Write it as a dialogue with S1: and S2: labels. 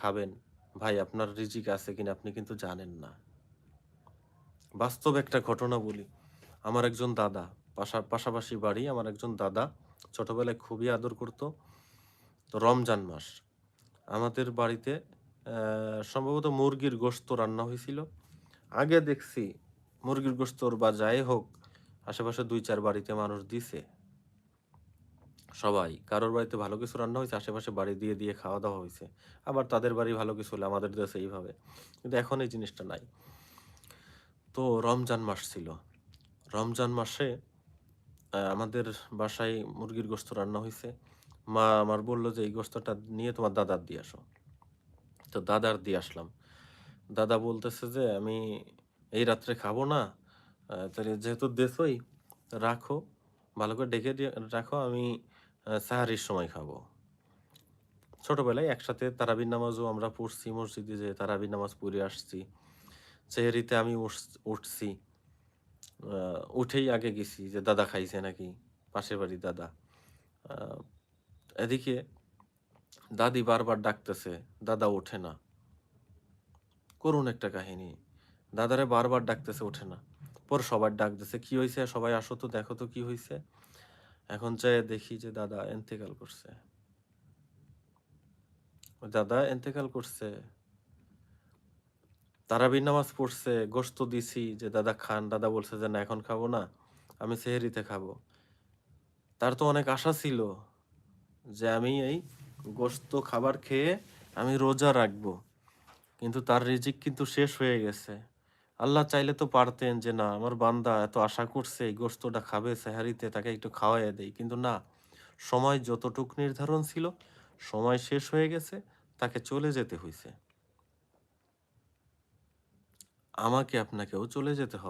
S1: খাবেন, ভাই আপনার রিজিক আছে কিনা আপনি কিন্তু জানেন না। বাস্তব একটা ঘটনা বলি। আমার একজন দাদা, পাশাপাশি বাড়ি, আমার একজন দাদা ছোটবেলায় খুবই আদর করত। তো রমজান মাস আমাদের বাড়িতে সম্ভবত মুরগির গোশত রান্না হয়েছিল। আগে দেখছি মুরগির গোশতর বা যাই হোক, আশেপাশে ২-৪ বাড়িতে মানুষ দিছে। সবাই কারোর বাড়িতে ভালো কিছু রান্না হয়েছে, আশেপাশে বাড়ি দিয়ে খাওয়া দাওয়া হয়েছে। আবার তাদের বাড়ি ভালো কিছু হলে আমাদের দেশে এইভাবে। কিন্তু এখন এই জিনিসটা নাই। তো রমজান মাস ছিল। রমজান মাসে আমাদের বাসায় মুরগির গোশত রান্না হইছে। মা আমার বলল যে, "এই গোশতটা নিয়ে তোমার দাদার দিয়ে আসো।" তো দাদার দিয়ে আসলাম। দাদা বলতেছে যে, "আমি এই রাত্রে খাবো না। তাহলে যেহেতু দেছোই, রাখো। ভালো করে ঢেকে দিয়ে রাখো। আমি সেহরির সময় খাবো।" ছোটবেলায় একসাথে তারাবির নামাজও আমরা পড়ছি, মসজিদে যেয়ে তারাবির নামাজ পড়ে আসছি। সেহরিতে আমি উঠছি। উঠেই আগে গেছি যে দাদা খাইছে নাকি? পাশের বাড়ির দাদা। আ এদিকে দাদি বারবার ডাকতেছে, দাদা ওঠে না। করুণ একটা কাহিনী। দাদারে বারবার ডাকতেছে, ওঠে না। পরে সবার ডাক দিছে, "কি হইছে? সবাই আসো তো, দেখো তো কি হইছে?" এখন যেয়ে দেখি যে দাদা ইন্তেকাল করছে। দাদা ইন্তেকাল করছে। তারাবির নামাজ পড়ছে, গোশত দিছি যে, "দাদা খান।" দাদা বলছে যে, "না, এখন খাবো না। আমি সেহরিতে খাবো।" তার তো অনেক আশা ছিল যে, আমি এই গোশত খাবার খেয়ে আমি রোজা রাখবো। কিন্তু তার রিজিক কিন্তু শেষ হয়ে গেছে। আল্লাহ চাইলে তো পারতেন যে, না, আমার বান্দা এত আশা করছে এই গোশতটা খাবে সেহরিতে, তাকে একটু খাওয়াইয়া দেই। কিন্তু না, সময় যতটুক নির্ধারণ ছিল, সময় শেষ হয়ে গেছে, তাকে চলে যেতে হইছে। আমাকে আপনাকেও চলে যেতে হবে।